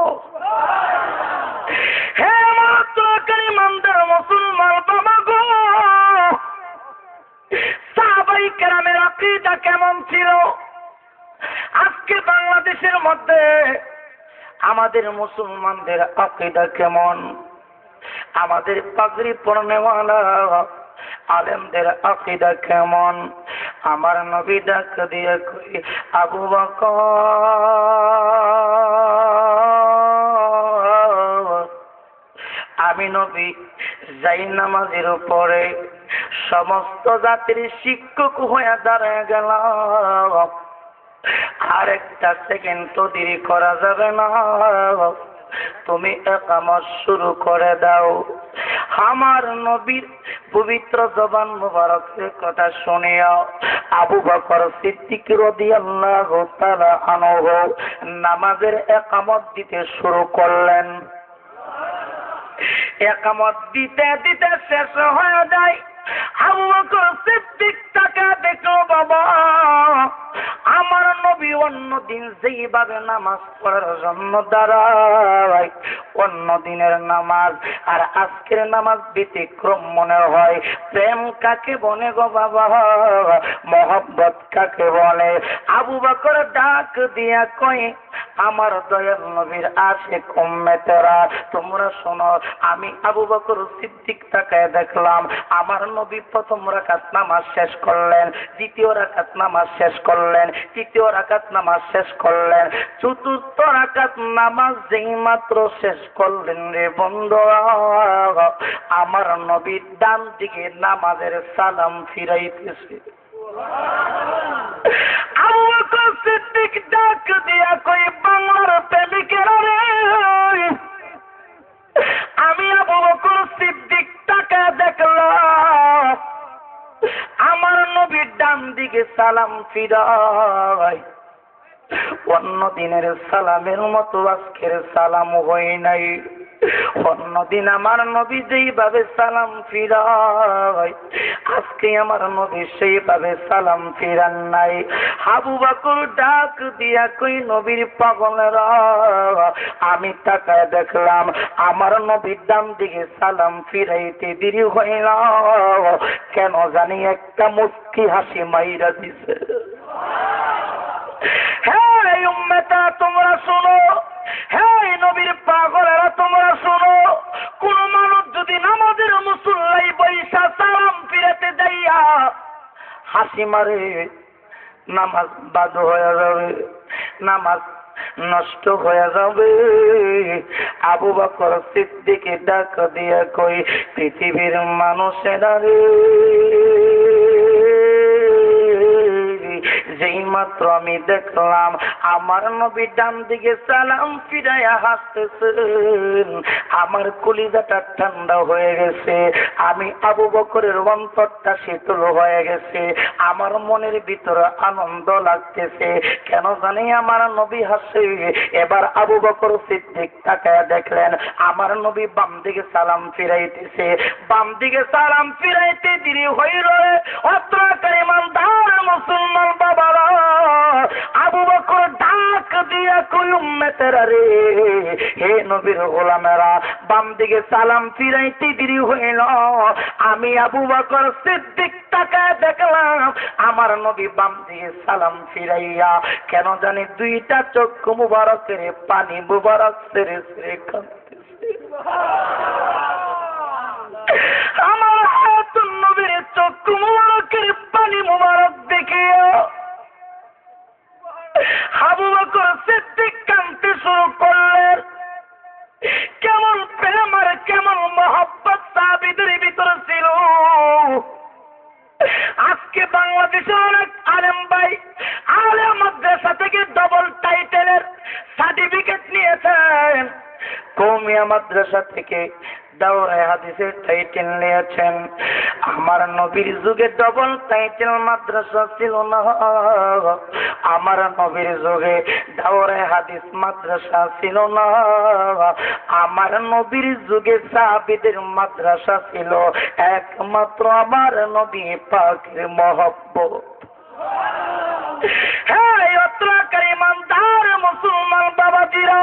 হে মাত্রকারী ইমানদার মুসলমান বাবা গো, সাহাবায়ে কেরামের আকীদা কেমন ছিল? আজকে বাংলাদেশের মধ্যে আমাদের মুসলমানদের আকীদা কেমন? আমাদের পাগড়ি পরনেওয়ালা আলেমদের আকীদা কেমন? আমার নবী ডাক দিয়ে কই, আবু বকর, আমি নবী যাই নামাজের উপরে সমস্ত জাতির শিক্ষক হয়ে দাঁড়ায় গেলাম। আরেকটা সেকেন্ড তো দেরি করা যাবে না, তুমি একামত শুরু করে দাও। আমার নবীর পবিত্র জবান মুবারকের কথা শুনিয়া আবু বকর সিদ্দিক রাদিয়াল্লাহু তাআলা আনহু নামাজের একামত দিতে শুরু করলেন। একামত দিতে দিতে শেষ হয়ে যায়। আবু বকর সিদ্দিক তাকে দেখো, বাবা আমার নবী অন্যদিন যেইভাবে নামাজ পড়ার জন্য দাঁড়ায়, অন্য দিনের নামাজ আর আজকের নামাজ ব্যতিক্রম মনে হয়। প্রেম কাকে বলে গো বাবা? মহব্বত কাকে বলে? আবু বকর ডাক দিয়া কয়, আমার দয়াল নবীর আশিক উম্মতেরা, তোমরা শোনো, আমি আবু বকর সিদ্দিক তাকায় দেখলাম আমার নবী প্রথম রাকাত নামাজ শেষ করলেন, দ্বিতীয় রাকাত নামাজ শেষ করলেন, তৃতীয় রাকাত নামাজ শেষ করলেন, চতুর্থ রাকাত নামাজ যেই মাত্র শেষ করলেন রে বন্ধুরা, আমার নবীর ডান দিকে নামাজের সালাম ফিরাইতেছে। আবু বকর সিদ্দিক ডাক দিয়া কই, বাংলার প্রেমিকেরা রে, আমি আবু বকর সিদ্দিক টাকা দেখলাম আমার নবীর ডান দিকে সালাম ফিরায়। অন্য দিনের সালামের মতো আজকের সালাম হয় নাই। অন্যদিন আমার নবী যেইভাবে সালাম ফিরায়, আজকে আমার নবী সেইভাবে সালাম ফিরান নাই। আবু বকর ডাক দিয়া কই, নবীর পাগলেরা, আমি তাকায় দেখলাম আমার নবীর ডান দিকে সালাম ফিরাইতে দেরি হইল, কেন জানি একটা মুস্কি হাসি মাইরা দিছে। হ্যাঁ উম্মতা তোমরা শোনো, হ্যাঁ নবীর পাগলেরা তোমরা শোনো, কোন মানুষ যদি নামাজের মুসল্লাই বৈশা সালাম ফিরাতে যাইয়া হাসি মারে, নামাজ বাদ হয়ে যাবে, নামাজ নষ্ট হয়ে যাবে। আবু বকর সিদ্দিক ডাক দিয়া কই, পৃথিবীর মানুষেরা রে, যেই মাত্র আমি দেখলাম আমার নবী ডান দিকে সালাম ফিরাইয়া হাসতেছেন, আমার কলিজাটা ঠান্ডা হয়ে গেছে, আমি আবু বকরের অন্তরটা শীতল হয়ে গেছে, আমার মনের ভিতরে আনন্দ লাগতেছে, কেন জানি আমার নবী হাসে। এবার আবু বকর সিদ্দিক তাকায়া দেখলেন আমার নবী বাম দিকে সালাম ফিরাইতেছে, বাম দিকে সালাম ফিরাইতে দেরি হইল। অত্রকার ইমানদার মুসলমান বাবারা, আবু বকর ডাক দিয়া কই, উম্মতেরা রে, হে নবীর গোলামেরা, বাম দিকে সালাম ফিরাইতে দেরি হইল, আমি আবু বকর সিদ্দিক তাকায় দেখলাম আমার নবী বাম দিকে সালাম ফিরাইয়া কেন জানি দুইটা চক্ষু মুবারকের পানি মুবারক সেরে সেরে কাঁদতেছে। আমার হায়াতুন নবীর চক্ষু মুবারকের পানি মুবারক দেখে আবু বকর সিদ্দিক কাঁদতে শুরু করলেন। কেমন প্রেম আর কেমন মহব্বত সাহাবীদের ভিতরে ছিল। আজকে বাংলাদেশে অনেক আলেম ভাই আলেম মাদ্রাসা থেকে ডবল টাইটেলের সার্টিফিকেট নিয়েছেন, কওমিয়া মাদ্রাসা থেকে দাওরায়ে হাদিসের টাইটেল নিয়েছেন। আমার নবীর যুগে ডবল টাইটেল মাদ্রাসা ছিল না, আমার নবীর যুগে দাওরায়ে হাদিস মাদ্রাসা ছিল না, আমার নবীর যুগে সাহাবীদের মাদ্রাসা ছিল একমাত্র আমার নবী পাকের মহব্বত। হ্যাঁ অত্রকার ইমানদার মুসলমান বাবাজিরা,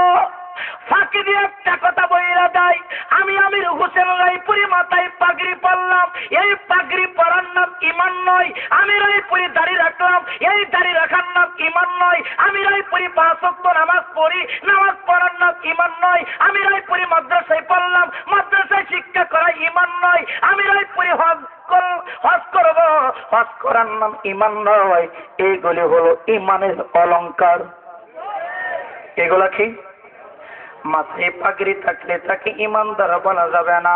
ফাঁকি দিয়ে একটা কথা বইরা দেয়, আমি আমির হোসেন রায়পুরি মাথায় পাগড়ি পরলাম, এই পাগড়ি পরার নাম ইমান নয়। আমি রায়পুরি দাড়ি রাখলাম, এই দাড়ি রাখার নাম ইমান নয়। আমি রায়পুরি 5 ওয়াক্ত নামাজ পড়ি, নামাজ পড়ার নাম ইমান নয়। আমি রায়পুরি মাদ্রাসায় পড়লাম, মাদ্রাসায় শিক্ষা করা ইমান নয়। আমি রায়পুরি হজ করব, হজ করার নাম ইমান নয়। এইগুলি হলো ইমানের অলংকার। এগুলা কি? মাথায় পাগড়ি থাকলে তাকে ইমানদার বলা যাবে না,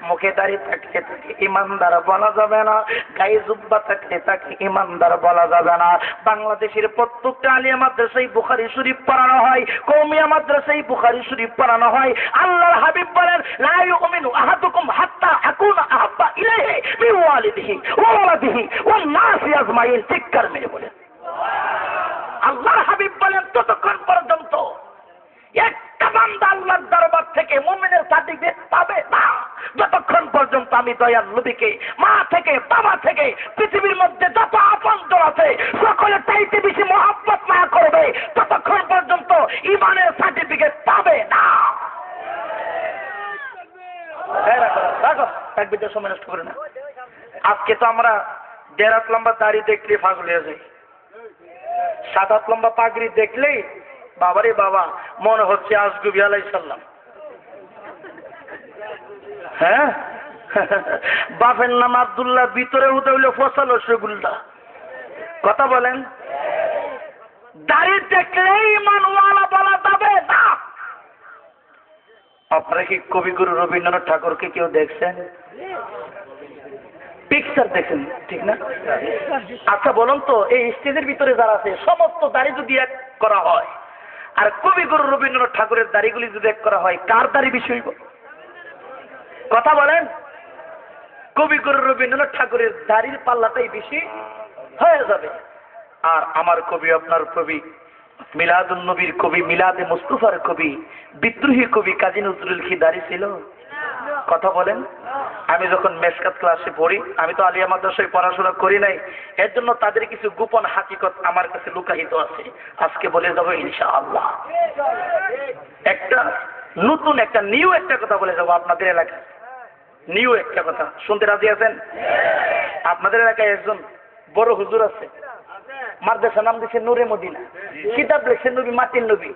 মুখে দাড়ি থাকলে তাকে ইমানদার বলা যাবে না, গায়ে জুব্বা থাকলে তাকে ইমানদার বলা যাবে না। বাংলাদেশের প্রত্যেকটা আলিয়া মাদ্রাসায় বুখারী শরীফ পড়ানো হয়, কওমিয়া মাদ্রাসায় বুখারী শরীফ পড়ানো হয়। আল্লাহর হাবিব বলেন, লা ইউমিনু আহাদুকুম হাত্তা আকুনা আহাব্বা ইলাইহি মিন ওয়ালিদিহি ওয়া ওয়ালাদিহি ওয়ান নাসি আজমাইন। চিৎকার মেরে বলেন আল্লাহর হাবিব বলেন, ততক্ষণ পর্যন্ত একটা বান্দা আল্লাহর দরবার থেকে মুমিনের সার্টিফিকেট পাবে না যতক্ষণ পর্যন্ত আমি দয়াল নবীকে মা থেকে বাবা থেকে পৃথিবীর মধ্যে যত আপনজন আছে সকলে চাইতে বেশি মহব্বত মায়া করবে, ততক্ষণ পর্যন্ত ইমানের সার্টিফিকেট পাবে না। এক বিদ্যা সময় নষ্ট করে না। আজকে তো আমরা 1.5 হাত লম্বা দাড়ি দেখলে পাগল হয়ে যাই, 7 হাত লম্বা পাগড়ি দেখলেই বাবারে বাবা, মনে হচ্ছে আসগুবি আলাইহিস সালাম। হ্যাঁ, বাপের নাম আব্দুল্লাহ, ভিতরে উঠে হইল ফসল রসগোল্লা। কথা বলেন, দাড়ি দেখলেই ইমানওয়ালা বলা যাবে না। আপনারা কি কবিগুরু রবীন্দ্রনাথ ঠাকুরকে কেউ দেখছেন? পিকচার দেখেন, ঠিক না? আচ্ছা বলুন তো, এই স্টেজের ভিতরে যারা আছে সমস্ত দাড়ি যদি এক করা হয় আর কবিগুরু রবীন্দ্রনাথ ঠাকুরের দাড়িগুলি যদি এক করা হয়, কার দাড়ি বেশি হইব? কথা বলেন। কবিগুরু রবীন্দ্রনাথ ঠাকুরের দাড়ির পাল্লাটাই বেশি হয়ে যাবে। আর আমার কবি, আপনার কবি, মিলাদুন নবীর কবি, মিলাদে মুস্তাফার কবি, বিদ্রোহী কবি কাজী নজরুল কি দাড়ি ছিল? কথা বলেন। আমি যখন মেশকাত ক্লাসে পড়ি, আমি তো আলিয়া মাদ্রাসায় পড়াশোনা করি নাই, এর জন্য তাদের কিছু গোপন হাকিকত আমার কাছে লুকায়িত আছে, আজকে বলে যাবো ইনশাআল্লাহ। একটা নতুন একটা নিউ একটা কথা বলে যাবো আপনাদের এলাকায়। নিউ একটা কথা শুনতে রাজি আছেন? আপনাদের এলাকায় একজন বড় হুজুর আছে, মাদ্রাসা নাম দিচ্ছে নূরে মদিনা, কিতাব লিখছে নবী মাটির নবী,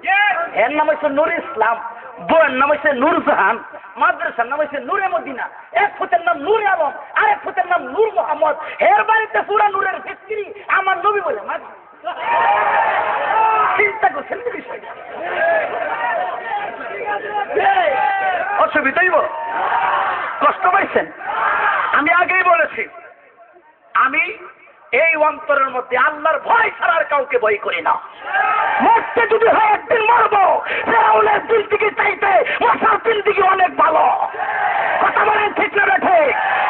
এর নাম হচ্ছে নূর ইসলাম, বইয়ের নাম হচ্ছে নূর জাহান, মাদ্রাসার নাম হচ্ছে নূরে মদিনা। এক ফুটের নাম নূর আলম, আরেক ফুটের নাম নূর মোহাম্মদ। এর বাড়িতে পুরা নূরের ফ্যাক্টরি, আমার নবী বলে মাঝ। চিন্তা করছেন বিষয়টা? অসুবিধাই বল, কষ্ট পাইছেন? আমি আগেই বলেছি, আমি এই অন্তরের মধ্যে আল্লাহর ভয় ছাড়ার কাউকে ভয় করি না। মরতে যদি হয় একদিন মরবো, ফেরাউনের দিল থেকে চাইতে মশার দিল থেকে অনেক ভালো। কথা বলেন ঠিক না বেঠে?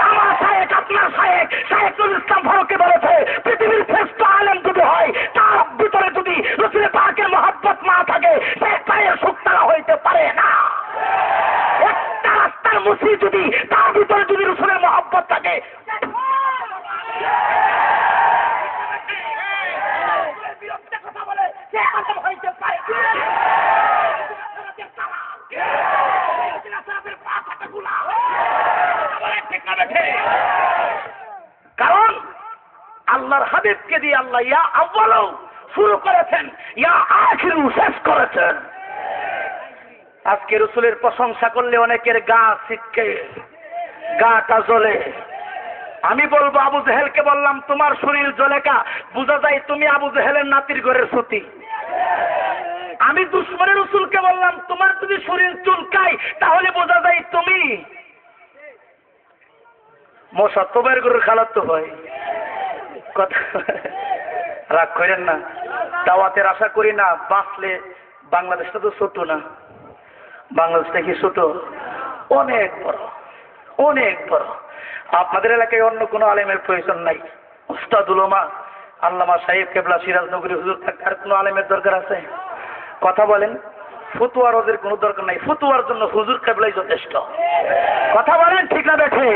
আমার শায়েখ, আপনার শায়েখ, শায়েখুল ইসলাম ফারুকী বলেছে, পৃথিবীর শ্রেষ্ঠ আলেম যদি হয়, তার ভিতরে যদি রাসূল পাকের মহব্বত না থাকে, সে পায়ের সুক্তারা হইতে পারে না। একটা রাস্তার মুসি যদি তার ভিতরে যদি রাসূলের মহব্বত থাকে, কারণ আল্লাহর হাবিবকে দিয়ে আল্লাহ ইয়া আউয়ালু শুরু করেছেন, ইয়া আখিরু শেষ করেছেন। আজকে রাসূলের প্রশংসা করলে অনেকের গা শিখকে, গাটা জ্বলে। আমি বলবো, আবু জেহেলকে বললাম তোমার শরীর জ্বলে কা, বোঝা যায় তুমি আবু জেহেলের নাতির ঘরের সতী। আমি দুশমনের রাসূলকে বললাম তোমার যদি শরীর চুলকায়, তাহলে বোঝা যায় তুমি মশা তোমার গরুর খালাত তো হয়। কথা রাগ করেন না, দাওয়াতের আশা করি না। বাঁচলে বাংলাদেশটা তো ছোট না, বাংলাদেশটা কি ছোট? অনেক বড়, অনেক বড়। আপনাদের এলাকায় অন্য কোনো আলেমের প্রয়োজন নাই। উস্তাদুল উলামা আল্লামা সাহেব কেবলা সিরাজনগরী হুজুর থাকতে আর কোনো আলেমের দরকার আছে? কথা বলেন। ফতুয়া রোজের কোনো দরকার নাই, ফতুয়ার জন্য হুজুর কেবলাই যথেষ্ট। কথা বলেন ঠিক না দেখে?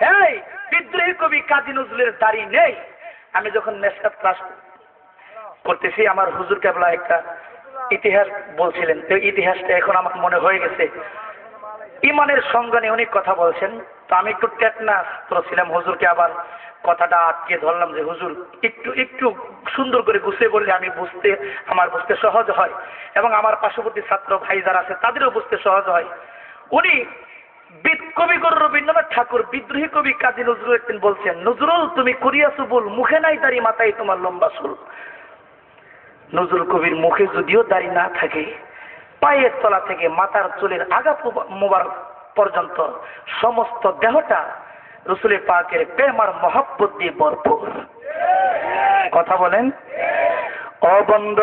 এই বিদ্রোহী কবি কাজী নজরুলের দাড়ি নেই। আমি যখন মেশকাত ক্লাস করতেছি, আমার হুজুর কেবলা একটা ইতিহাস বলছিলেন, তো ইতিহাসটা এখন আমার মনে হয়ে গেছে। ইমানের সঙ্গে নিয়ে অনেক কথা বলছেন, তো আমি একটু টেকনাস করেছিলাম হুজুরকে, আবার কথাটা আটকে ধরলাম যে হুজুর একটু একটু সুন্দর করে গুছিয়ে বললে আমি বুঝতে, আমার বুঝতে সহজ হয় এবং আমার পার্শ্ববর্তী ছাত্র ভাই যারা আছে তাদেরও বুঝতে সহজ হয়। উনি কবিগুরু রবীন্দ্রনাথ ঠাকুর বিদ্রোহী কবি কাজী নজরুল একদিন বলছেন, নজরুল তুমি করিয়াছো ভুল, মুখে নাই দাড়ি, মাথায় তোমার লম্বা চুল। নজরুল কবির মুখে যদিও দাড়ি না থাকে, পায়ের তলা থেকে মাথার চুলের আগা মোবারক পর্যন্ত সমস্ত দেহটা রাসূল পাকের প্রেম আর মহব্বত দিয়ে ভরপুর। কথা বলেন। অবন্ধ